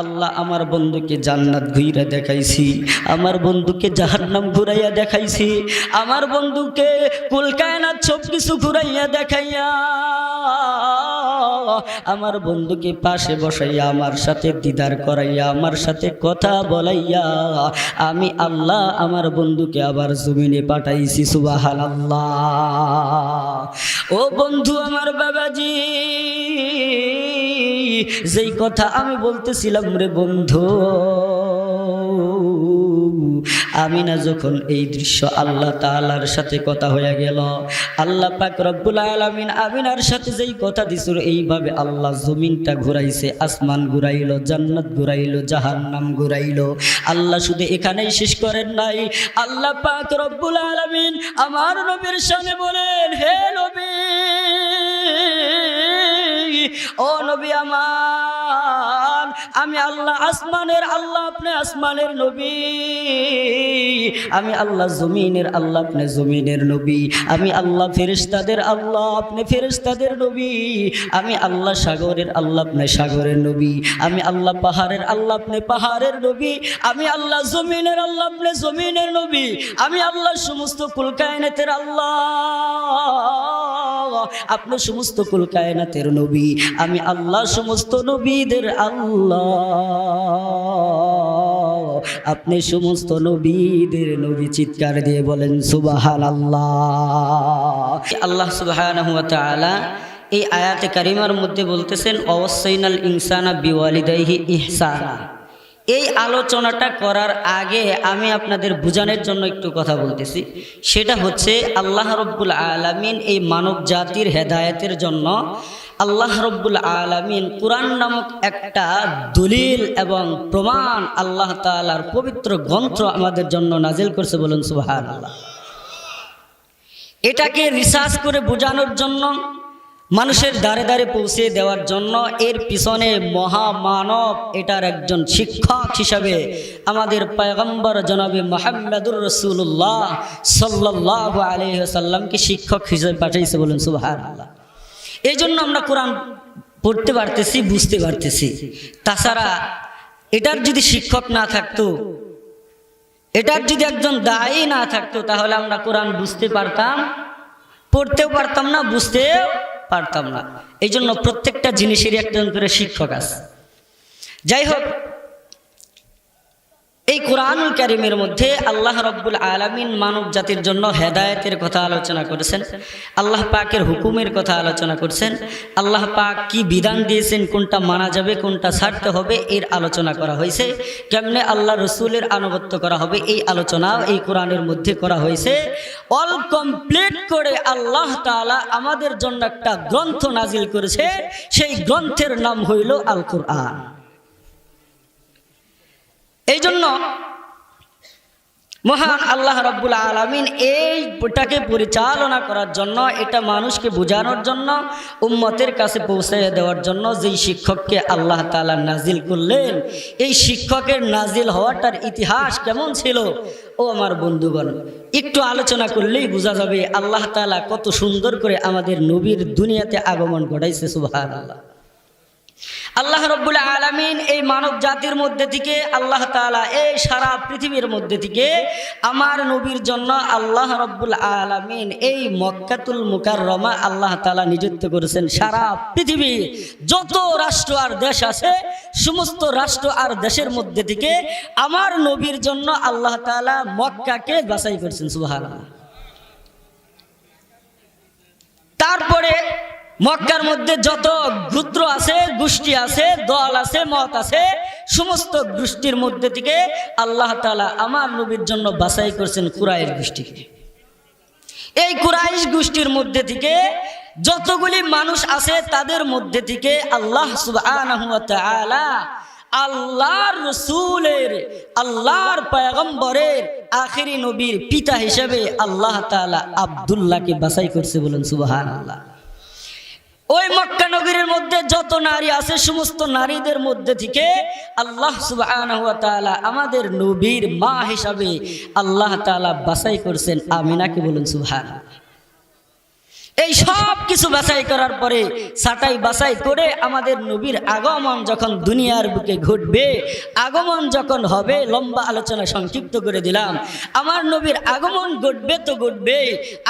আল্লাহ আমার বন্ধুকে জান্নাত ঘুরাইয়া দেখাইছি, আমার বন্ধুকে জাহান্নাম ঘুরাইয়া দেখাইছি, আমার বন্ধুকে কুল কায়নাত সব কিছু ঘুরাইয়া দেখাইয়া আমার বন্ধুকে পাশে বসাইয়া আমার সাথে দিদার করাইয়া আমার সাথে কথা বলাইয়া আমি আল্লাহ আমার বন্ধুকে আবার জমিনে পাঠাইছি। সুবহানাল্লাহ। ও বন্ধু আমার বাবাজি, যেই কথা আমি বলতেছিলাম রে বন্ধু, আমিনা যখন এই দৃশ্য আল্লাহ তাআলার সাথে কথা হয়ে গেল, আল্লাহ পাক রব্বুল আলামিন আমিনার সাথে যেই কথা দিছিল এইভাবে আল্লাহ জমিনটা ঘুরাইছে, আসমান ঘুরাইলো, জান্নাত ঘুরাইলো, জাহান্নাম ঘুরাইলো। আল্লাহ শুধু এখানেই শেষ করেন নাই, আল্লাহ পাক রব্বুল আলামিন আমার নবীর শানে বলেন, হে নবী, ও নবী আমার, আমি আল্লাহ আসমানের আল্লাহ, আপনি আসমানের নবী, আমি আল্লাহ জমিনের আল্লাহ, আপনি জমিনের নবী, আমি আল্লাহ ফেরেশতাদের আল্লাহ, আপনি ফেরেশতাদের নবী, আমি আল্লাহ সাগরের আল্লাহ, আপনি সাগরের নবী, আমি আল্লাহ পাহাড়ের আল্লাহ, আপনি পাহাড়ের নবী, আমি আল্লাহ জমিনের আল্লাহ, আপনি জমিনের নবী, আমি আল্লাহ সমস্ত কুল কায়নাতের আল্লাহ, আপনি সমস্ত কুল কায়নাতের নবী, আমি আল্লাহ সমস্ত নবীদের আল্লাহ, আপনি সমস্ত নবীদের নবী। চিৎকার দিয়ে বলেন সুবহানাল্লাহ। আল্লাহ সুবহানাহু ওয়া তাআলা এই আয়াতে কারিমার মধ্যে বলতেছেন, ওয়াসাইনাল ইনসানা বিওয়ালিদাইহি ইহসানা। এই আলোচনাটা করার আগে আমি আপনাদের বোঝানোর জন্য একটু কথা বলতেছি, সেটা হচ্ছে আল্লাহ রব্বুল আলামিন এই মানব জাতির হেদায়েতের জন্য আল্লাহ রব্বুল আলামিন কুরআন নামক একটা দলিল এবং প্রমাণ আল্লাহ তাআলার পবিত্র গ্রন্থ আমাদের জন্য নাজিল করছে। বলুন সুবহানাল্লাহ। এটাকে রিসার্চ করে বোঝানোর জন্য, মানুষের দ্বারে দ্বারে পৌঁছে দেওয়ার জন্য, এর পিছনে মহামানব, এটার একজন শিক্ষক হিসাবে আমাদের পয়গম্বর জনাবে মুহাম্মদুর রাসূলুল্লাহ সাল্লাল্লাহু আলাইহি ওয়াসাল্লামকে শিক্ষক হিসেবে পাঠিয়েছে। বলুন সুবহানাল্লাহ। এই জন্য আমরা কোরআন পড়তে পারতেছি, বুঝতে পারতেছি। তাছাড়া এটার যদি শিক্ষক না থাকতো, এটার যদি একজন দায়ী না থাকতো, তাহলে আমরা কোরআন বুঝতে পারতাম, পড়তেও পারতাম না, বুঝতেও পারতাম না। এই জন্য প্রত্যেকটা জিনিসেরই একজন করে শিক্ষক আছে। যাই হোক, এই কোরআনুল কারীমের মধ্যে আল্লাহ রব্বুল আলামিন মানব জাতির জন্য হেদায়েতের কথা আলোচনা করেছেন, আল্লাহ পাকের হুকুমের কথা আলোচনা করছেন, আল্লাহ পাক কি বিধান দিয়েছেন, কোনটা মানা যাবে, কোনটা ছাড়তে হবে, এর আলোচনা করা হয়েছে। কেমনে আল্লাহ রসুলের আনুগত্য করা হবে, এই আলোচনা এই কোরআনের মধ্যে করা হয়েছে। অল কমপ্লিট করে আল্লাহ তাআলা আমাদের জন্য একটা গ্রন্থ নাজিল করেছে, সেই গ্রন্থের নাম হইল আল কোরআন। এই জন্য মহান আল্লাহ রাব্বুল আলামিন এইটাকে পরিচালনা করার জন্য, এটা মানুষকে বোঝানোর জন্য, উম্মতের কাছে পৌঁছে দেওয়ার জন্য যেই শিক্ষককে আল্লাহ তাআলা নাজিল করলেন, এই শিক্ষকের নাজিল হওয়াটার ইতিহাস কেমন ছিল ও আমার বন্ধুগণ, একটু আলোচনা করলেই বোঝা যাবে আল্লাহ তাআলা কত সুন্দর করে আমাদের নবীর দুনিয়াতে আগমন ঘটাইছে। সুবহানাল্লাহ। আল্লাহ রব্বুল আলামিন এই মানব জাতির মধ্যে থেকে, আল্লাহ তাআলা এই সারা পৃথিবীর মধ্যে থেকে আমার নবীর জন্য আল্লাহ রব্বুল আলামিন এই মক্কাতুল মুকাররমা আল্লাহ তাআলা নিযুক্ত করেছেন। সারা পৃথিবী যত রাষ্ট্র আর দেশ আছে, সমস্ত রাষ্ট্র আর দেশের মধ্যে থেকে আমার নবীর জন্য আল্লাহ তাআলা মক্কাকে বাছাই করেছেন। সুবহানাল্লাহ। তারপরে মক্কার মধ্যে যত গোত্র আছে, গোষ্ঠী আছে, দল আছে, মত আছে, সমস্ত গোষ্ঠীর মধ্যে থেকে আল্লাহ তাআলা আমার নবীর জন্য বাছাই করেছেন কুরাইশ গোষ্ঠীকে। এই কুরাইশ গোষ্ঠীর মধ্যে থেকে যতগুলি মানুষ আছে, তাদের মধ্যে থেকে আল্লাহ সুবহানাহু ওয়া তাআলা আল্লাহর রাসূলের, আল্লাহর পয়গম্বরের আখেরি নবীর পিতা হিসেবে আল্লাহ তাআলা আব্দুল্লাহকে বাছাই করছে। বলেন সুবহানাল্লাহ। ওই মক্কা নগরীর মধ্যে যত নারী আছে, সমস্ত নারীদের মধ্যে থেকে আল্লাহ সুবহানাহু ওয়া তাআলা আমাদের নবীর মা হিসাবে আল্লাহ তাআলা বাছাই করছেন আমিনাকে। বলুন সুবহানাল্লাহ। এই সব কিছু বাছাই করার পরে ছাটাই বাছাই করে আমাদের নবীর আগমন যখন দুনিয়ার বুকে ঘটবে, আগমন যখন হবে, লম্বা আলোচনা সংক্ষিপ্ত করে দিলাম। আমার নবীর আগমন ঘটবে তো ঘটবে,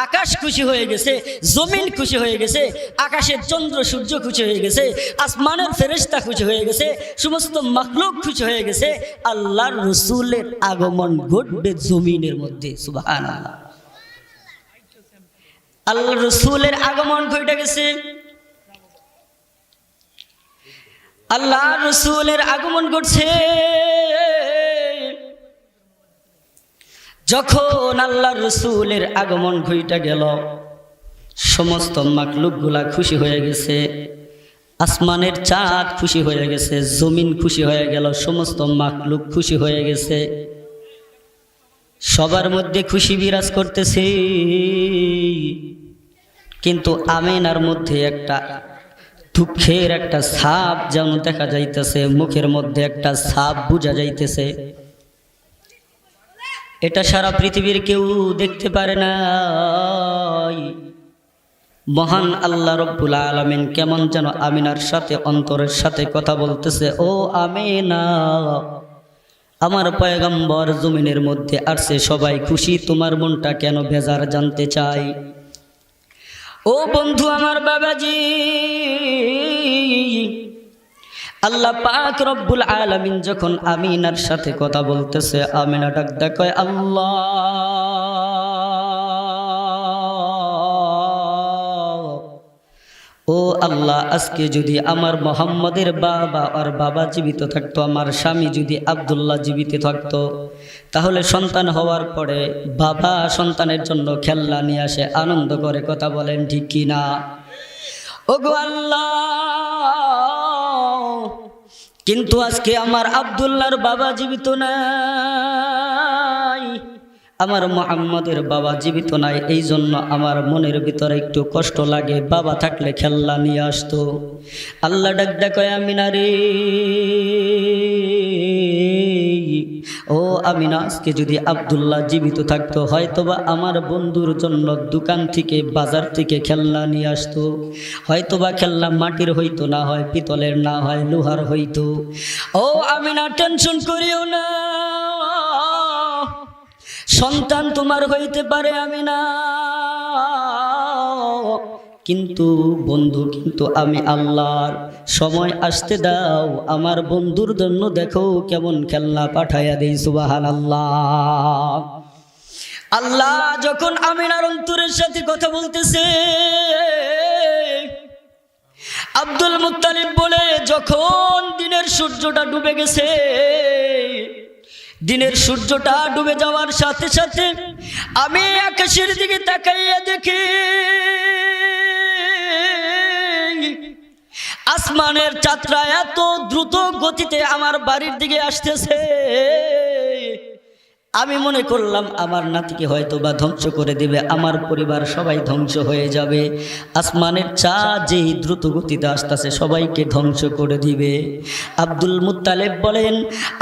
আকাশ খুশি হয়ে গেছে, জমিন খুশি হয়ে গেছে, আকাশের চন্দ্র সূর্য খুশি হয়ে গেছে, আসমানের ফেরেশতা খুশি হয়ে গেছে, সমস্ত মাখলুক খুশি হয়ে গেছে। আল্লাহর রসুলের আগমন ঘটবে জমিনের মধ্যে। সুবহানাল্লাহ। আল্লাহ রসুলের আগমন ঘটে গেছে। আল্লাহ রসুলের আগমন ঘটছে। যখন আল্লাহ রসুলের আগমন ঘটে গেল, সমস্ত মাখলুকগুলা খুশি হয়ে গেছে, আসমানের চাঁদ খুশি হয়ে গেছে, জমিন খুশি হয়ে গেল, সমস্ত মাখলুক খুশি হয়ে গেছে। সবার মধ্যে খুশি বিরাজ করতেছে, কিন্তু আমিনার মধ্যে একটা দুঃখের একটা ছাপ যেন দেখা যাইতেছে, মুখের মধ্যে একটা ছাপ বোঝা যাইতেছে। এটা সারা পৃথিবীর কেউ দেখতে পারে না। মহান আল্লাহ রব্বুল আলামিন কেমন যেন আমিনার সাথে অন্তরের সাথে কথা বলতেছে, ও আমিনা, আমার পয়গম্বর জমিনের মধ্যে আসছে, সবাই খুশি, তোমার মনটা কেন বেজার জানতে চাই। ও বন্ধু আমার বাবাজি, আল্লাহ পাক রব্বুল আলামিন যখন আমিনার সাথে কথা বলতেছে, আমিনা ডাক ডাক কয়, আল্লাহ, ও আল্লাহ, আজকে যদি আমার মোহাম্মদের বাবা আর বাবা জীবিত থাকতো, আমার স্বামী যদি আব্দুল্লাহ জীবিত থাকতো, তাহলে সন্তান হওয়ার পরে বাবা সন্তানের জন্য খেলনা নিয়ে আসে, আনন্দ করে, কথা বলেন ঠিক কি না? ওগো আল্লাহ, কিন্তু আজকে আমার আব্দুল্লাহর বাবা জীবিত নাই, আমার মুহাম্মদের বাবা জীবিত নাই, এই জন্য আমার মনের ভিতরে একটু কষ্ট লাগে। বাবা থাকলে খেলনা নিয়ে আসতো। আল্লাহ ডাক ডাক কয়, আমিনা রে, ও আমিনা, আজকে যদি আব্দুল্লাহ জীবিত থাকতো, হয়তোবা আমার বন্ধুর জন্য দোকান থেকে, বাজার থেকে খেলনা নিয়ে আসতো। হয়তোবা খেলনা মাটির হইতো, না হয় পিতলের, না হয় লোহার হইতো। ও আমিনা, টেনশন করিও না, সন্তান তোমার হইতে পারে আমিনা, কিন্তু বন্ধু, কিন্তু আমি আল্লাহর, সময় আসতে দাও, আমার বন্ধুর জন্য দেখো কেমন খেলনা পাঠাইয়া দেই। সুবহানাল্লাহ। আল্লাহ যখন আমিনার অন্তরের সাথে কথা বলতেছে, আব্দুল মুত্তালিব বলে, যখন দিনের সূর্যটা ডুবে গেছে, দিনের সূর্যটা ডুবে যাওয়ার সাথে সাথে আমি আকাশের দিকে তাকাইয়া দেখি, আসমানের চাঁদটা এত দ্রুত গতিতে আমার বাড়ির দিকে আসতেছে। আমি মনে করলাম আমার নাতিকে হয়তো বা ধ্বংস করে দেবে, আমার পরিবার সবাই ধ্বংস হয়ে যাবে। আসমানের চাঁদ যেই দ্রুত গতিতে আসতেছে, সবাইকে ধ্বংস করে দিবে। আব্দুল মুত্তালিব বলেন,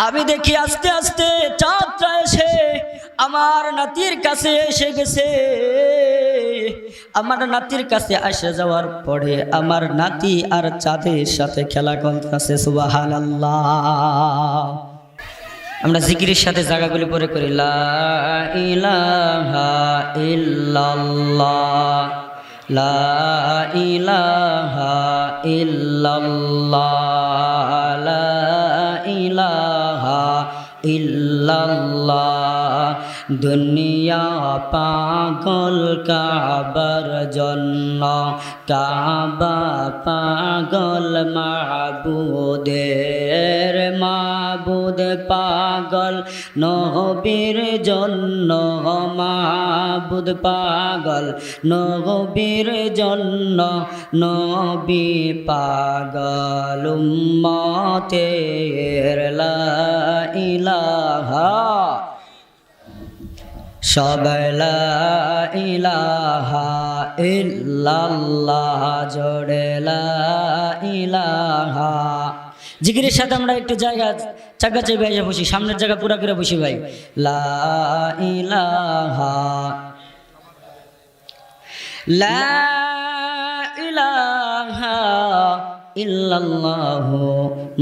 আমি দেখি আস্তে আস্তে চাঁদটা এসে আমার নাতির কাছে এসে গেছে। আমার নাতির কাছে আসে যাওয়ার পরে আমার নাতি আর চাঁদের সাথে খেলা করতেছে। সুবহানাল্লাহ। আমরা জিকিরের সাথে জায়গাগুলি পরে করি, লা ইলাহা ইল্লাল্লাহ, লা ইলাহা ইল্লাল্লাহ, লা ইলাহা ইল্লাল্লাহ। দুনিয়া পাগল কাবার জন্য, কাবা পাগল মাবুদের, মাবুদ পাগল নবীর জন্য, মাবুদ পাগল নবীর জন্য, নবী পাগল উম্মতের। লা ইলাহা, সবাই লা ইলাহা ইল্লাল্লাহ, জোড়ে লা ইলাহা। জিকিরের সাথে আমরা একটু জায়গা চাকা চেয়ে বেজে বসি, সামনের জায়গা পুরা করে বসি ভাই। লা ইলাহা, লা ইলাহা ইল্লাল্লাহু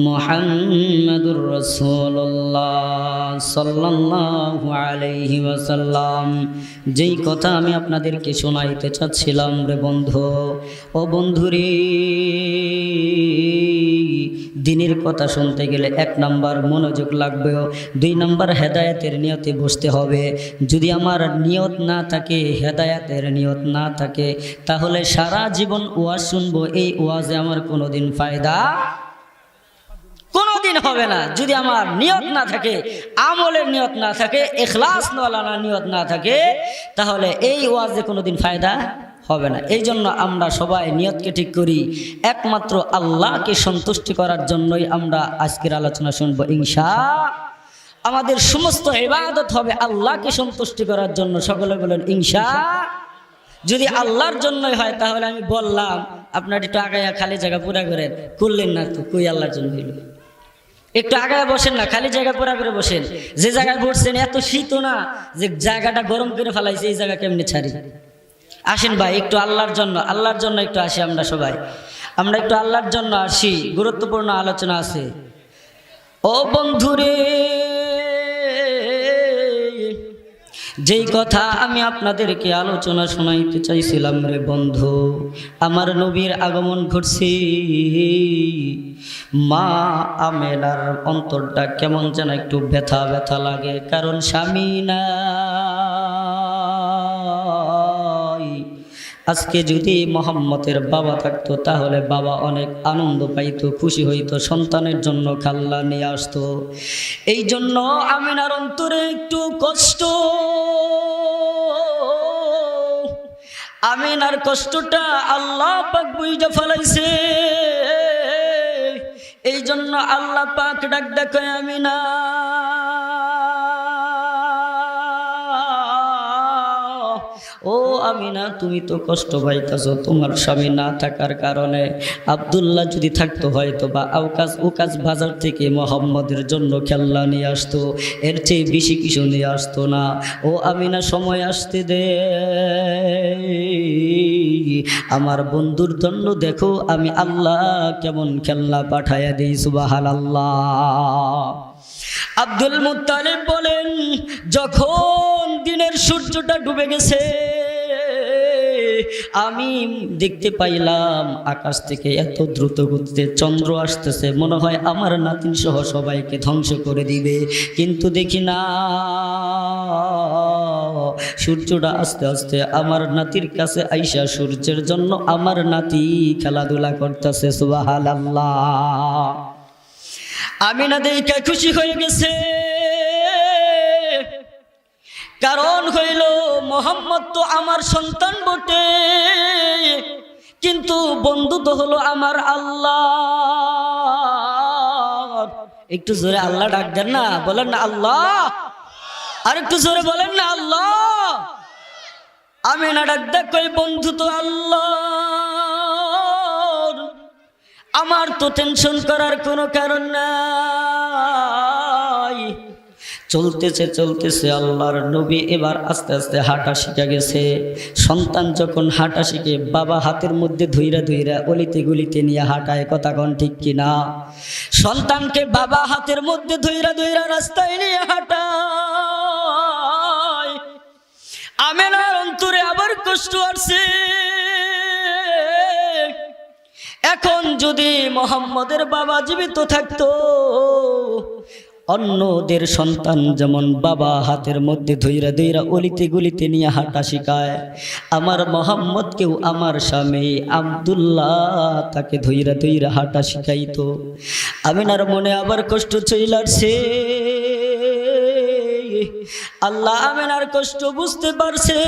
মুহাম্মাদুর রাসূলুল্লাহ সাল্লাল্লাহু আলাইহি ওয়াসাল্লাম। যেই কথা আমি আপনাদেরকে শোনাইতে চাচ্ছিলাম রে বন্ধু, ও বন্ধুরে, দিনের কথা শুনতে গেলে 1 নাম্বার মনোযোগ লাগবে, 2 নাম্বার হেদায়েতের নিয়তে বসতে হবে। যদি আমার নিয়ত না থাকে, হেদায়েতের নিয়ত না থাকে, তাহলে সারা জীবন ওয়াজ শুনবো, এই ওয়াজে আমার কোনোদিন ফায়দা কোনোদিন হবে না। যদি আমার নিয়ত না থাকে, আমলের নিয়ত না থাকে, ইখলাস ওয়ালা নিয়ত না থাকে, তাহলে এই ওয়াজে কোনোদিন ফায়দা হবে না। এই জন্য আমরা সবাই নিয়তকে ঠিক করি, একমাত্র আল্লাহকে সন্তুষ্টি করার জন্যই আমরা আজকের আলোচনা শুনবো ইনশাআল্লাহ। আমাদের সমস্ত ইবাদত হবে আল্লাহকে সন্তুষ্টি করার জন্য। সকলে বলেন ইনশাআল্লাহ। যদি আল্লাহর জন্যই হয় তাহলে আমি বললাম আপনার একটু আগায়া খালি জায়গা পুরা করেন, করলেন না তো কই আল্লাহর জন্য হইল। একটু আগায় বসেন না, খালি জায়গা পুরা করে বসেন। যে জায়গায় বসছেন এত শীত না যে জায়গাটা গরম করে ফেলাইছে, এই জায়গা কেমনে ছাড়ি। আসেন ভাই একটু আল্লাহর জন্য একটু আসি আমরা সবাই। আমরা একটু আল্লাহর জন্য আসি, গুরুত্বপূর্ণ আলোচনা আছে। ও বন্ধুরে, যেই কথা আমি আপনাদেরকে আলোচনা শোনাইতে চাইছিলাম রে বন্ধু, আমার নবীর আগমন ঘটছে। মা আমেনার অন্তরটা কেমন যেন একটু ব্যথা ব্যথা লাগে, কারণ স্বামী না। আজকে যদি মোহাম্মদের বাবা থাকতো তাহলে বাবা অনেক আনন্দ পাইতো, খুশি হইতো, সন্তানের জন্য খাল্লা নিয়ে আসতো। এই জন্য আমিনার অন্তরে একটু কষ্ট, আমিনার কষ্টটা আল্লাহ পাক বুঝা ফেলাইছে। এই জন্য আল্লাহ পাক ডাক দেখে আমিনা, ও আমিনা, তুমি তো কষ্ট পাইতেছো তোমার স্বামী না থাকার কারণে। আব্দুল্লাহ যদি থাকতো হয়তো বা ওকাজ বাজার থেকে মোহাম্মদের জন্য খেলনা নিয়ে আসতো, এর চেয়ে বেশি কিছু নিয়ে আসতো না। ও আমিনা, সময় আসতে দে, আমার বন্ধুর জন্য দেখো আমি আল্লাহ কেমন খেলনা পাঠাইয়া দিই। সুবহানাল্লাহ। আব্দুল মুত্তালিব বলেন, যখন দিনের সূর্যটা ডুবে গেছে, আমি দেখতে পাইলাম আকাশ থেকে এত দ্রুত গতিতে চন্দ্র আসতেছে, মনে হয় আমার নাতিন সহ সবাইকে ধ্বংস করে দিবে। কিন্তু দেখি না, সূর্যটা আস্তে আস্তে আমার নাতির কাছে আইসা সূর্যের জন্য আমার নাতি খেলাধুলা করতেছে। সুবহানাল্লাহ। আমিনা দেখে খুশি হয়ে গেছে, কারণ হইল মোহাম্মদ তো আমার সন্তান বটে, কিন্তু বন্ধু তো হলো আমার আল্লাহ। একটু জোরে আল্লাহ ডাক দেন না, বলেন না আল্লাহ। আর একটু জোরে বলেন না আল্লাহ। আমিনা ডাক দেখ, বন্ধু তো আল্লাহ, আমার তো টেনশন করার কোনো কারণ নাই। চলতেছে চলতেছে আল্লাহর নবী এবার আস্তে আস্তে হাঁটা শিখে গেছে। সন্তান যখন হাঁটা শিখে, বাবা হাতের মধ্যে ধইরা ধইরা অলিতে গলিতে নিয়ে হাঁটায়, কথা কন ঠিক কিনা? সন্তানকে বাবা হাতের মধ্যে ধইরা ধইরা রাস্তায় নিয়ে হাঁটায়। আমিনার অন্তরে আবার কষ্ট আসছে। এখন যদি মোহাম্মদের বাবা জীবিত থাকতো, অন্যদের সন্তান যেমন বাবা হাতের মধ্যে ধইরা ধইরা অলিতে গলিতে নিয়ে হাঁটা শিখায়, আমার মোহাম্মদকেও আমার স্বামী আব্দুল্লাহ তাকে ধইরা ধইরা হাঁটা শিখাইতো। আমিনার মনে আবার কষ্ট চইলাছে। আল্লাহ আমিনার কষ্ট বুঝতে পারছে।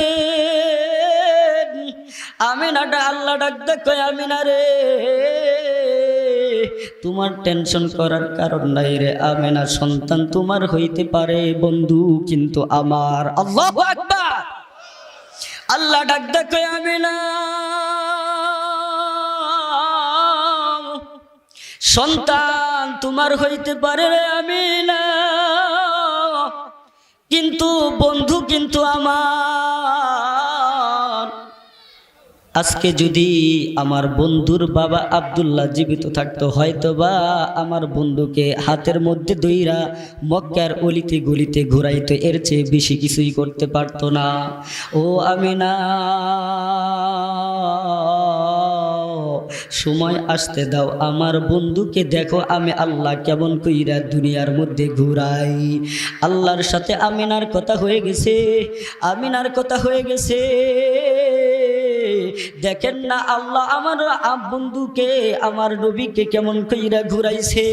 আমিনাটা আল্লাহ ডাক দেখো, আমিনা রে, তোমার টেনশন করার কারণ নাই রে আমিনা, সন্তান তোমার হইতে পারে বন্ধু, কিন্তু আমার। আল্লাহু আকবার। আল্লাহ ডাক দেখো, আমিনা, সন্তান তোমার হইতে পারে রে আমিনা, কিন্তু বন্ধু কিন্তু আমার। আজকে যদি আমার বন্ধুর বাবা আব্দুল্লাহ জীবিত থাকতো, হয়তো বা আমার বন্ধুকে হাতের মধ্যে দইরা মক্কার অলিতে গলিতে ঘুরাইতো, এর চেয়ে বেশি কিছুই করতে পারতো না। ও আমিনা, সময় আসতে দাও, আমার বন্ধুকে দেখো আমি আল্লাহ কেমন কইরা দুনিয়ার মধ্যে ঘুরাই। আল্লাহর সাথে আমিনার কথা হয়ে গেছে, আমিনার কথা হয়ে গেছে। দেখেন না আল্লাহ আমার বন্ধুকে, আমার নবীকে কেমন কইরা ঘুরাইছে।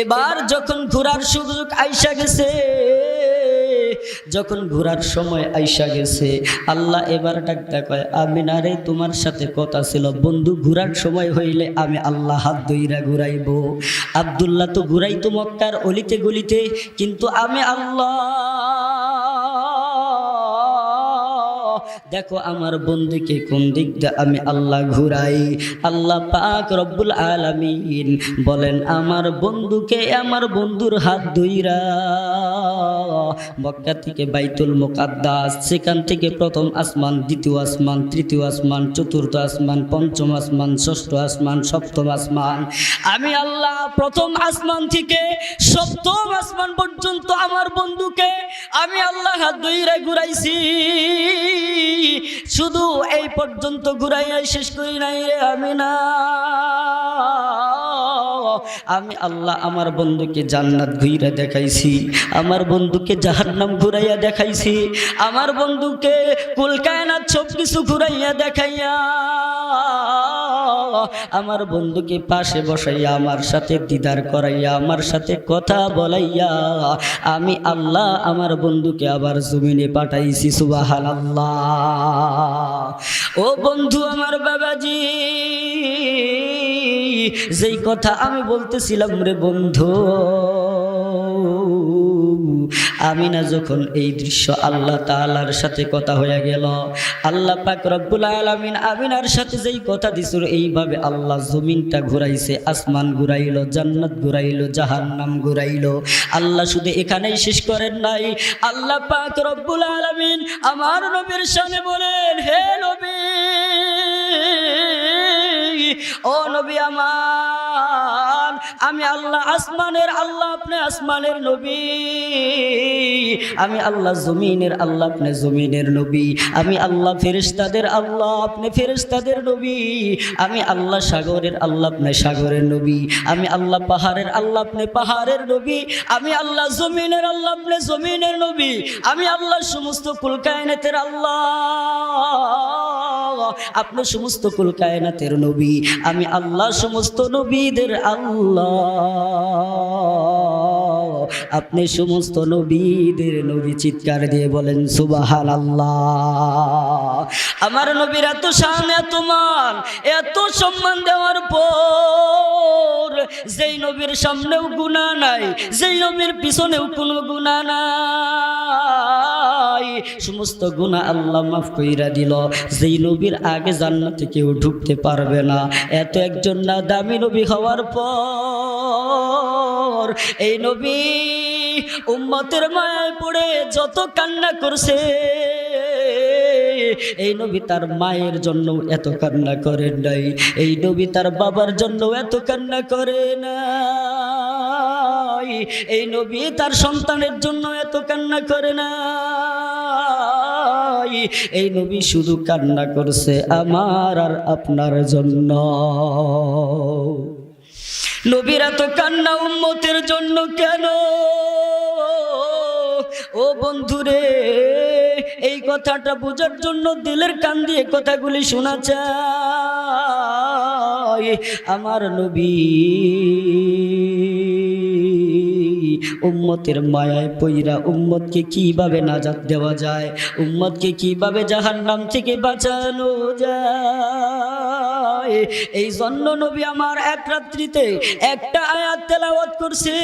এবার যখন ঘোরার সুযোগ আইসা গেছে, যখন ঘোরার সময় আইসা গেছে, আল্লাহ এবার ডাকতে কয়, আমিনারে তোমার সাথে কথা ছিল, বন্ধু ঘোরার সময় হইলে আমি আল্লাহ হাত ধইরা ঘুরাইব। আব্দুল্লাহ তো ঘুরাইতো মক্কার অলিতে গলিতে, কিন্তু আমি আল্লাহ দেখো আমার বন্ধুকে কোন দিক দিয়ে আমি আল্লাহ ঘুরাই। আল্লাহ পাক রব্বুল আলামিন বলেন, আমার বন্ধুকে, আমার বন্ধুর হাত ধইরা মক্কা থেকে বাইতুল মুকাদ্দাস, সেখান থেকে প্রথম আসমান, দ্বিতীয় আসমান, তৃতীয় আসমান, চতুর্থ আসমান, পঞ্চম আসমান, ষষ্ঠ আসমান, সপ্তম আসমান, আমি আল্লাহ প্রথম আসমান থেকে সপ্তম আসমান পর্যন্ত আমার বন্ধুকে আমি আল্লাহ হাত ধইরা ঘুরাইছি। শুধু এই পর্যন্ত ঘুরাইয়াই শেষ করি নাই রে আমিনা, আমি আল্লাহ আমার বন্ধুকে জান্নাত ঘুরাইয়া দেখাইছি, আমার বন্ধুকে জাহান্নাম ঘুরাইয়া দেখাইছি, আমার বন্ধুকে কুল কায়নাত সব কিছু ঘুরাইয়া দেখাইয়া আমার বন্ধুকে পাশে বসাইয়া আমার সাথে দিদার করাইয়া আমার সাথে কথা বলাইয়া আমি আল্লাহ আমার বন্ধুকে আবার জমিনে পাঠাইছি। সুবহানাল্লাহ। ও বন্ধু আমার বাবাজি, যেই কথা আমি বলতেছিলাম রে বন্ধু, আমিনা যখন এই দৃশ্য আল্লাহ তাআলার সাথে কথা হয়ে গেল, আল্লাহ পাক রব্বুল আলামিন আমিনার সাথে যেই কথা দিছিল, এইভাবে আল্লাহ জমিনটা ঘুরাইছে, আসমান ঘুরাইলো, জান্নাত ঘুরাইলো, জাহান্নাম ঘুরাইলো। আল্লাহ শুধু এখানেই শেষ করেন নাই, আল্লাহ পাক রব্বুল আলামিন আমার নবীর সামনে বলেন, হে নবী, ও নবী আমার, আমি আল্লাহ আসমানের আল্লাহ, আপনি আসমানের নবী, আমি আল্লাহ জমিনের আল্লাহ, আপনি জমিনের নবী, আমি আল্লাহ ফেরেশতাদের আল্লাহ, আপনি ফেরেশতাদের নবী, আমি আল্লাহ সাগরের আল্লাহ, আপনি সাগরের নবী, আমি আল্লাহ পাহাড়ের আল্লাহ, আপনি পাহাড়ের নবী, আমি আল্লাহ জমিনের আল্লাহ, আপনি জমিনের নবী, আমি আল্লাহ সমস্ত কুল কায়নাতের আল্লাহ, আপনি সমস্ত কুল কায়নাতের নবী, আমি আল্লাহ সমস্ত নবীদের আল্লাহ, আপনি সমস্ত নবীদের নবী। চিৎকার দিয়ে বলেন সুবহানাল্লাহ। আমার নবীর এত শান, এত মান, এত সম্মান দেওয়ার পর যেই নবীর সামনেও গুনাহ নাই, যেই নবীর পিছনেও কোনো গুনাহ নাই, সমস্ত গুনাহ আল্লাহ মাফ কইরা দিল। যেই নবীর আগে জান্নাতে কেউ ঢুকতে পারবে না, এত একজন না দামি নবী হওয়ার পর এই নবী উম্মতের মায়ায় পড়ে যত কান্না করছে, এই নবী তার মায়ের জন্য এত কান্না করেন নাই, এই নবী তার বাবার জন্য এত কান্না করে নাই, এই নবী তার সন্তানের জন্য এত কান্না করে নাই, এই নবী শুধু কান্না করছে আমার আর আপনার জন্য। নবীর এত কান্না উম্মতের জন্য কেন? ও বন্ধুরে, এই কথাটা বোঝার জন্য দিলের কান দিয়ে কথাগুলি শোনা চাই। আমার নবী উম্মতের মায়ায় পইরা উম্মতকে কিভাবে নাজাত দেওয়া যায়, উম্মতকে কিভাবে জাহান্নাম থেকে বাঁচানো যায়, এই জন্য নবী আমার এক রাত্রিতে একটা আয়াত তেলাওয়াত করছে,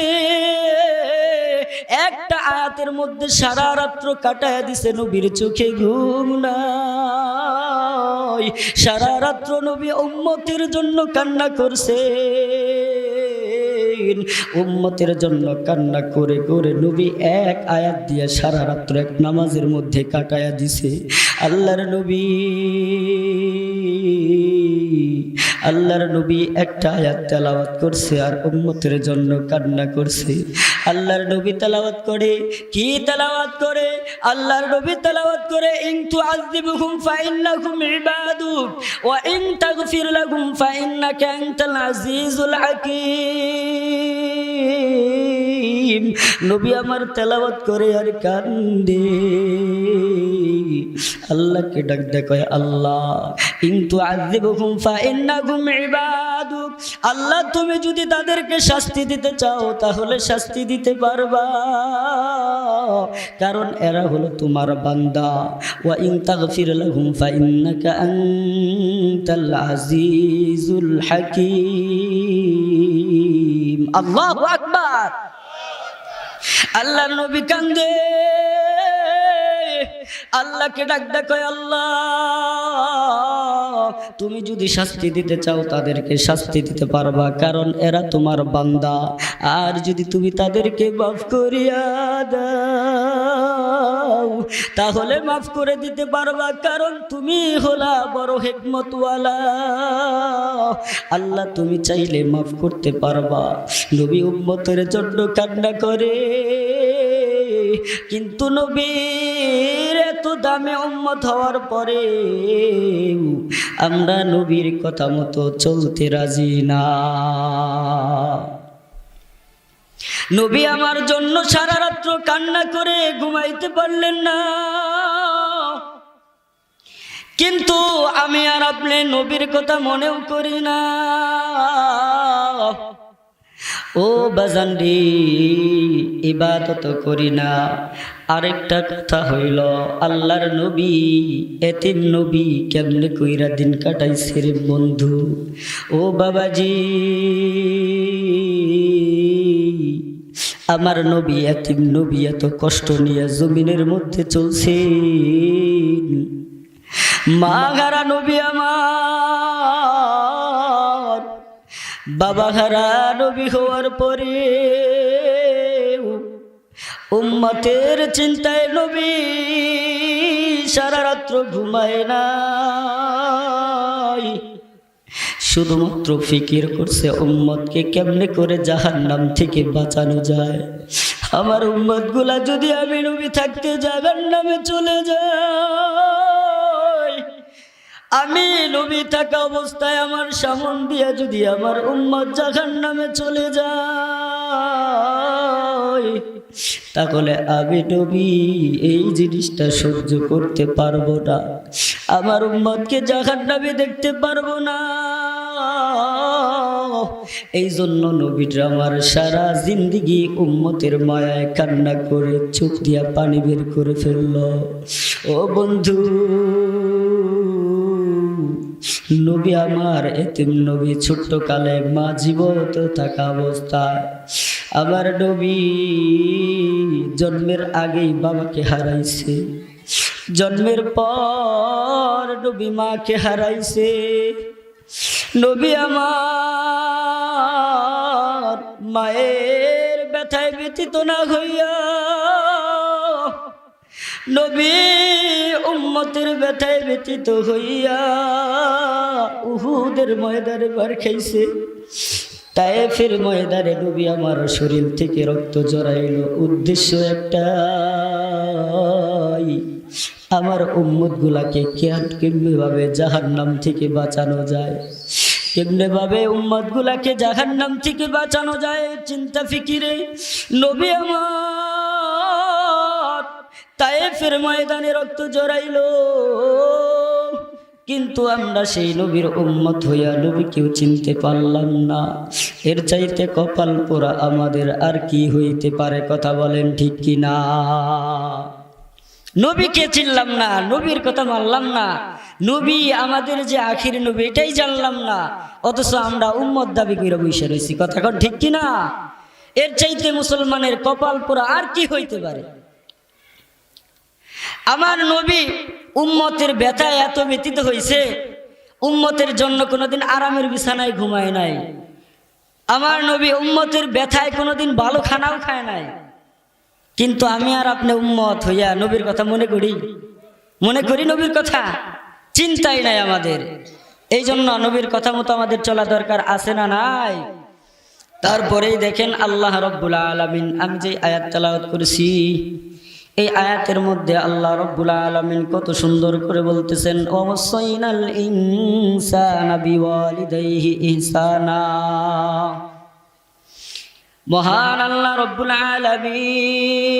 একটা আয়াতের মধ্যে সারা রাত্র কাটায় দিছে, নবীর চোখে ঘুম নাই, সারা রাত্র নবী উম্মতের জন্য কান্না করছে। উম্মতের জন্য কান্না করে করে নবী এক আয়াত দিয়ে সারা রাত্র এক নামাজের মধ্যে কাটায়া দিছে। আল্লাহর নবী একটা আয়াত তেলাওয়াত করছে আর উম্মতের জন্য কান্না করছে। আল্লাহর নবী তেলাওয়াত করে, কি তেলাওয়াত করে? আল্লাহর নবী তেলাওয়াত করে, ইন তুআযিবহুম ফাইন্নাহুম ইবাদুক ওয়া ইন তাগফির লাহুম ফাইন্নাকা আনতাল আজিজুল হাকীম। নবী আমার তেলাওয়াত করে আর কান্দে, আল্লাহকে ডাক দেয়, কয় আল্লাহ ইন তুআযিবহুম ফাইন্নাহুম ইবাদুক, আল্লাহ তুমি যদি তাদেরকে শাস্তি দিতে চাও তাহলে শাস্তি দিতে পারবা, কারণ এরা হলো তোমার বান্দা। ওয়া ইন তাগফির লাহুম ফাইন্নাকা আনতাল আজিজুল হাকীম। আল্লাহু আকবার। আল্লাহর নবী কান্দে, আল্লাহকে ডাক দেয়, কয় আল্লাহ তুমি যদি শাস্তি দিতে চাও তাদেরকে শাস্তি দিতে পারবা, কারণ এরা তোমার বান্দা। আর যদি তুমি তাদেরকে মাফ করিয়া দাও তাহলে মাফ করে দিতে পারবা, কারণ তুমি হলা বড় হিকমতওয়ালা। আল্লাহ তুমি চাইলে মাফ করতে পারবা। নবী উম্মতের জন্য কান্না করে, কিন্তু নবীর এত দামি উম্মত হওয়ার পরে আমরা নবীর কথা মতো চলতে রাজি না। নবী আমার জন্য সারা রাত্র কান্না করে ঘুমাইতে পারলেন না, কিন্তু আমি আর আপনি নবীর কথা মনেও করি না। ও বাজানডি, ইবাদত করি না। আরেকটা কথা হইল, আল্লাহর নবী এতিম নবী কেমনে কইরা দিন কাটাইছে রে বন্ধু। ও বাবাজি, আমার নবী এতিম নবী এত কষ্ট নিয়ে জমিনের মধ্যে চলছে। মা হারা নবী আমার, বাবা হারা নবী হওয়ার পরে উম্মতের চিন্তায় নবী সারা রাত্র ঘুমায় নাই, শুধুমাত্র ফিকির করছে উম্মতকে কেমনে করে জাহান্নাম থেকে বাঁচানো যায়। আমার উম্মত গুলা যদি আমি নবী থাকতে জাহান্নামে চলে যাই, আমি নবী থাকা অবস্থায় আমার সামন দিয়া যদি আমার উম্মত জাহান্নামে চলে যায়, তাহলে আমি নবী এই জিনিসটা সহ্য করতে পারবো না, আমার উম্মতকে জাহান্নামে দেখতে পারবো না। এই জন্য নবীরা আমার সারা জিন্দেগি উম্মতের মায়ায় কান্না করে চোখ দিয়া পানি বের করে ফেলল। ও বন্ধু, নবী আমার এতিম নবী ছোট্ট কালে মা জীবত থাকা অবস্থায়, আমার নবী জন্মের আগেই বাবাকে হারাইছে, জন্মের পর নবী মাকে হারাইছে। নবী আমার মায়ের ব্যথায় ব্যথিত না হইয়া নবী উম্মতের ব্যথায় ব্যথিত হইয়া উহুদের ময়দানে মার খাইছে। তায়েফের ময়দানে নবী আমার শরীর থেকে রক্ত জড়াইল, উদ্দেশ্য একটাই, আমার উম্মত গুলাকে কেমনে ভাবে জাহান্নাম থেকে বাঁচানো যায়, কেমনে ভাবে উম্মত গুলাকে জাহান্নাম থেকে বাঁচানো যায়। চিন্তা ফিকিরে নবী আমার তায়েফের ময়দানে রক্ত জড়াইল, কিন্তু আমরা সেই নবীর উম্মত হইয়া নবী কেউ চিনতে পারলাম না। এর চাইতে কপাল পোড়া আমাদের আর কি হইতে পারে? কথা বলেন ঠিক কি না? নবীকে চিনলাম না, নবীর কথা মানলাম না, নবী আমাদের যে আখির নবী এটাই জানলাম না, অথচ আমরা উম্মত দাবি করে বসে রয়েছি। কথা কোন ঠিক কি না? এর চাইতে মুসলমানের কপাল পোড়া আর কি হইতে পারে? আমার নবী উম্মতের ব্যথায় এত ব্যথিত হয়েছে, উম্মতের জন্য কোনোদিন আরামের বিছানায় ঘুমায় নাই। আমার নবী উম্মতের ব্যথায় কোনোদিন ভালো খানাও খায় নাই, কিন্তু আমি আর আপনি উম্মত হইয়া নবীর কথা মনে করি নবীর কথা? চিন্তাই নাই আমাদের। এই জন্য নবীর কথা মতো আমাদের চলা দরকার আছে না নাই? তারপরেই দেখেন আল্লাহ রাব্বুল আলামিন, আমি যে আয়াত তেলাওয়াত করেছি এই আয়াতের মধ্যে আল্লাহ রাব্বুল আলামিন কত সুন্দর করে বলতেছেন, ওয়াসাইনাল ইনসানা বিওয়ালিদাইহি ইহসানা। মহান আল্লাহ রাব্বুল আলামিন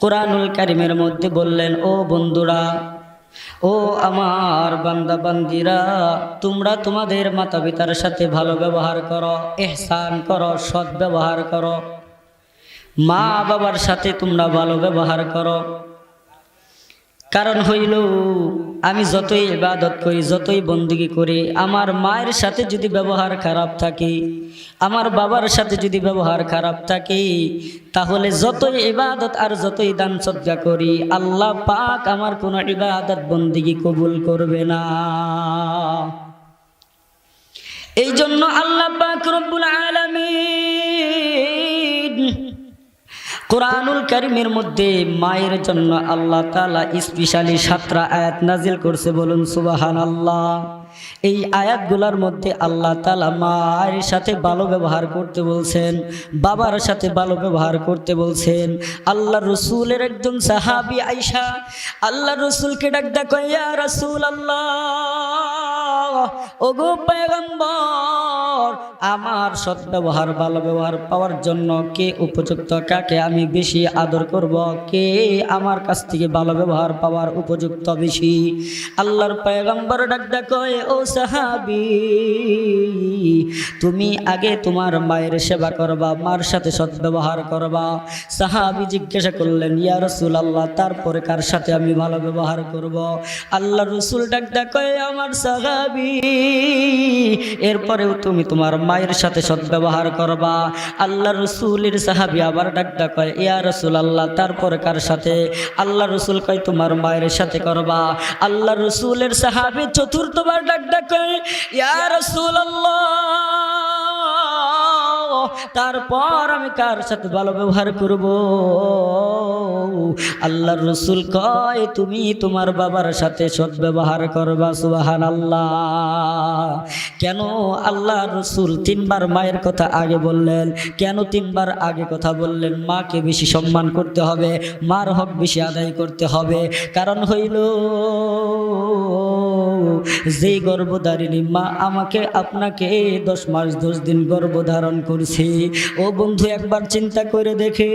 কুরআনুল কারীমের মধ্যে বললেন, ও বন্ধুরা, ও আমার বান্দা বান্দিরা, তোমরা তোমাদের মাতা পিতার সাথে ভালো ব্যবহার করো, ইহসান করো, সৎ ব্যবহার করো। মা বাবার সাথে তোমরা ভালো ব্যবহার করো। কারণ হইল, আমি যতই ইবাদত করি, যতই বন্দেগী করি, আমার মায়ের সাথে যদি ব্যবহার খারাপ থাকে, আমার বাবার সাথে যদি ব্যবহার খারাপ থাকে, তাহলে যতই ইবাদত আর যতই দান সদকা করি, আল্লাহ পাক আমার কোনো ইবাদত বন্দেগী কবুল করবে না। এই জন্য আল্লাহ পাক রব্বুল আলামিন কুরআনুল কারীমের মধ্যে মায়ের জন্য আল্লাহ তাআলা স্পেশালি 7টা আয়াত নাজিল করছে। বলুন সুবহানাল্লাহ। এই আয়াতগুলোর মধ্যে আল্লাহ তাআলা মায়ের সাথে ভালো ব্যবহার করতে বলছেন, বাবার সাথে ভালো ব্যবহার করতে বলছেন। আল্লাহ রসুলের একজন সাহাবী আয়েশা আল্লাহ রসুলকে ডাক কয়, ইয়া রাসূলুল্লাহ, ওগো পয়গম্বর, আমার সৎ ব্যবহার ভালো ব্যবহার পাওয়ার জন্য কে উপযুক্ত, কাকে আমি বেশি আদর করব, কে আমার কাছ থেকে ভালো ব্যবহার পাওয়ার উপযুক্ত বেশি? আল্লাহর পয়গম্বর ডাক কয়, ও সাহাবী, তুমি আগে তোমার মায়ের সেবা করবা, মার সাথে সৎ ব্যবহার করবা। সাহাবী জিজ্ঞাসা করলেন, ইয়া রাসূলুল্লাহ, তারপরে কার সাথে আমি ভালো ব্যবহার করব? আল্লাহ রাসূল ডাক কয়, আমার সাহাবী, এরপরেও তুমি তোমার মায়ের সাথে সৎ ব্যবহার করবা। আল্লাহ রাসূলের সাহাবী আবার ডাক কয়, ইয়া রাসূলুল্লাহ, তারপরে কার সাথে? আল্লাহ রাসূল কয়, তোমার মায়ের সাথে করবা। আল্লাহ রাসূলের সাহাবী চতুর্থবার ডাক কয়, ইয়া রাসূলুল্লাহ, তারপর আমি কার সাথে ভালো ব্যবহার করব? আল্লাহর রাসূল কয়, তুমি তোমার বাবার সাথে সৎ ব্যবহার করবা। সুবহানাল্লাহ। কেন আল্লাহর রাসূল 3বার মায়ের কথা আগে বললেন? কেন 3বার আগে কথা বললেন? মাকে বেশি সম্মান করতে হবে, মার হক বেশি আদায় করতে হবে। কারণ হইল, যেই গর্ভধারিণী মা আমাকে আপনাকে 10 মাস 10 দিন গর্ভধারণ করছে, ও বন্ধু একবার চিন্তা করে দেখে,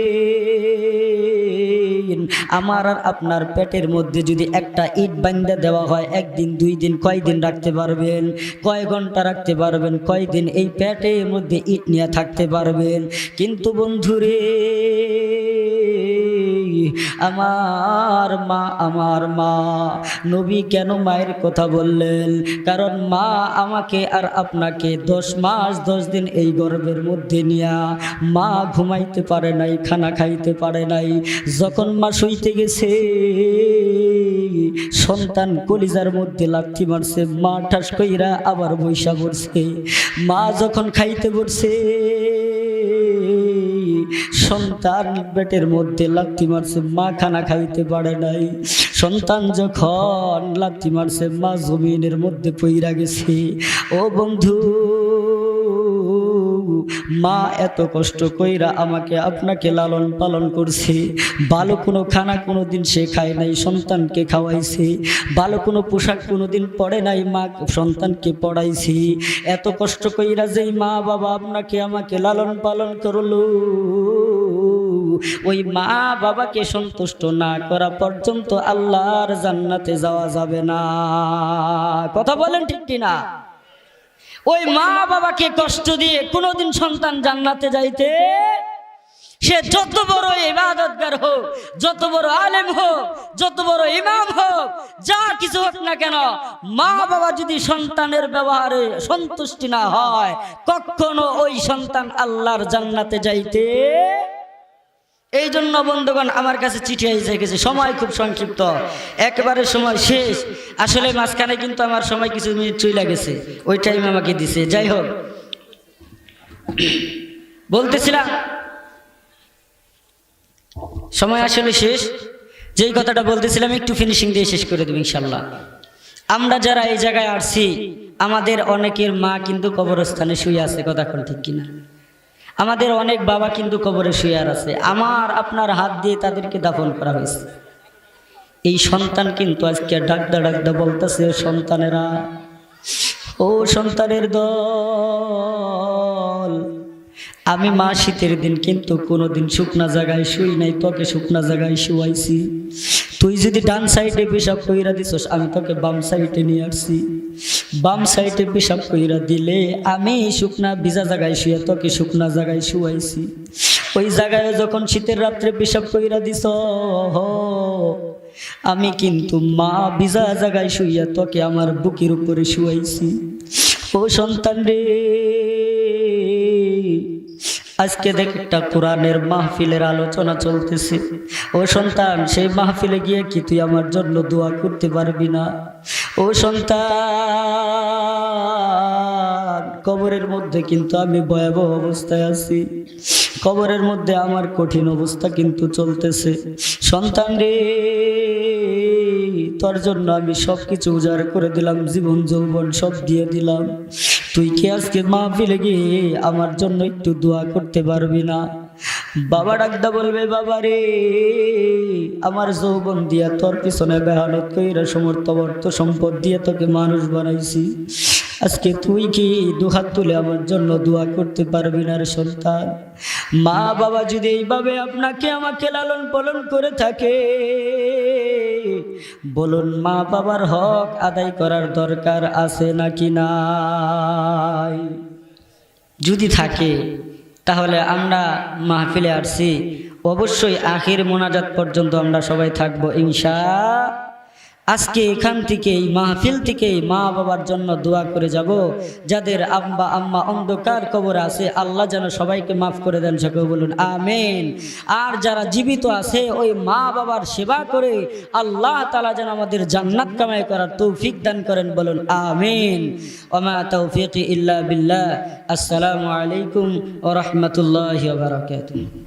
আমার আর আপনার পেটের মধ্যে যদি একটা ইট বাঁধা দেওয়া হয়, 1 দিন 2 দিন কয় দিন রাখতে পারবেন? কয় ঘন্টা রাখতে পারবেন? কয় দিন এই পেটের মধ্যে ইট নিয়ে থাকতে পারবেন? কিন্তু বন্ধুরে, আমার মা নবী কেন মায়ের কথা বললেন? কারণ মা আমাকে আর আপনাকে 10 মাস 10 দিন এই গর্ভের মধ্যে নিয়া মা ঘুমাইতে পারে নাই, খানা খাইতে পারে নাই। যখন মা শুইতে গেছে, সন্তান কলিজার মধ্যে লাথি মারছে, মা ঠাস কইরা আবার বৈশা পড়ছে। মা যখন খাইতে পড়ছে, সন্তান পেটের মধ্যে লাথি মারছে, মা খানা খাইতে পারে নাই। সন্তান যখন লাথি মারছে, মা জমিনের মধ্যে পইরা গেছে। ও বন্ধু, মা এত কষ্ট কইরা আমাকে আপনাকে লালন পালন করছে। ভালো কোনো খানা কোনোদিন সে খায় নাই, সন্তানকে খাওয়াইছে। ভালো কোনো পোশাক কোনোদিন পরে নাই, মা সন্তানকে পড়াইছে। এত কষ্ট কইরা যেই মা বাবা আপনাকে আমাকে লালন পালন করলো, ওই মা বাবাকে সন্তুষ্ট না করা পর্যন্ত আল্লাহর জান্নাতে যাওয়া যাবে না। কথা বলেন ঠিক কিনা? ওই মা বাবাকে কষ্ট দিয়ে কোনোদিন সন্তান জান্নাতে যাইতে, সে যত বড় ইবাদতগার হোক, যত বড় আলেম হোক, যত বড় ইমাম হোক, যা কিছু হোক না কেন, মা বাবা যদি সন্তানের ব্যবহারে সন্তুষ্টি না হয়, কখনো ওই সন্তান আল্লাহর জান্নাতে যাইতে। এই জন্য বন্ধুগণ আমার কাছে চিঠি এসে গেছে, সময় খুব সংক্ষিপ্ত, একেবারে সময় শেষ। আসলে মাঝখানে কিন্তু আমার সময় কিছু মিনিট চলে গেছে, ওই টাইম আমাকে দিছে। যাই হোক, বলতেছিলাম সময় আসলে শেষ। যেই কথাটা বলতেছিলাম একটু ফিনিশিং দিয়ে শেষ করে দেব ইনশাল্লাহ। আমরা যারা এই জায়গায় আসছি, আমাদের অনেকের মা কিন্তু কবরস্থানে শুয়ে আছে, কথা কোন ঠিক কিনা? আমাদের অনেক বাবা কিন্তু কবরে শুয়ে আছে, আমার আপনার হাত দিয়ে তাদেরকে দাফন করা হয়েছে। এই সন্তান কিন্তু আজকে ডাকদা ডাকদা বলতেছে, সন্তানেরা, ও সন্তানের দল, আমি মা শীতের দিন কিন্তু কোনোদিন শুকনা জায়গায় শুই নাই, তোকে শুকনা জায়গায় শুয়াইছি। তুই যদি ডান সাইডে পেশাব কইরা দিছস, আমি তোকে বাম সাইডে নিয়ে আসছি। বাম সাইডে পেশাব কইরা দিলে আমি শুকনা ভিজা জায়গায় শুয়ে তোকে শুকনা জায়গায় শুয়াইছি। ওই জায়গায় যখন শীতের রাত্রে পেশাব কইরা দিছ, আমি কিন্তু মা ভিজা জায়গায় শুইয়া তোকে আমার বুকের উপরে শুয়াইছি। ও সন্তান রে, আজকে দেখ একটা কোরআনের মাহফিলের আলোচনা চলতেছে। ও সন্তান, সেই মাহফিলে গিয়ে কি তুই আমার জন্য দোয়া করতে পারবি না? ও সন্তান, কবরের মধ্যে কিন্তু আমি ভয়াবহ অবস্থায় আছি, কবরের মধ্যে আমার কঠিন অবস্থা কিন্তু চলতেছে। সন্তান রে, তোর জন্য আমি সব কিছু উজাড় করে দিলাম, জীবন যৌবন সব দিয়ে দিলাম। তুই কি আজকে মাহফিলে গিয়ে আমার জন্য একটু দোয়া করতে পারবি না? বাবা ডাকদা বলবে, বাবা রে, আমার যৌবন দিয়া তোর পিছনে মেহনত কইরা সমর্থ অর্থ সম্পদ দিয়ে তোকে মানুষ বানাইছি, আজকে তুই কি দুহাত তুলে আমার জন্য দোয়া করতে পারবি না রে সন্তান? মা বাবা যদি এইভাবে আপনাকে আমাকে লালন পালন করে থাকে, বলুন মা বাবার হক আদায় করার দরকার আছে নাকি নাই? যদি থাকে তাহলে আমরা মাহফিলে আসছি, অবশ্যই আখির মোনাজাত পর্যন্ত আমরা সবাই থাকবো ইনশাআল্লাহ। আজকে এখান থেকে এই মাহফিল থেকে মা বাবার জন্য দোয়া করে যাব। যাদের আব্বা আম্মা অন্ধকার কবর আছে, আল্লাহ যেন সবাইকে মাফ করে দেন, সকলে বলুন আমিন। আর যারা জীবিত আছে, ওই মা বাবার সেবা করে আল্লাহ তাআলা যেন আমাদের জান্নাত কামাই করার তৌফিক দান করেন, বলুন আমিন। ওমা তৌফিকি ইল্লা বিল্লাহ। আসসালামু আলাইকুম ওয়া রাহমাতুল্লাহি ওয়া বারাকাতুহু।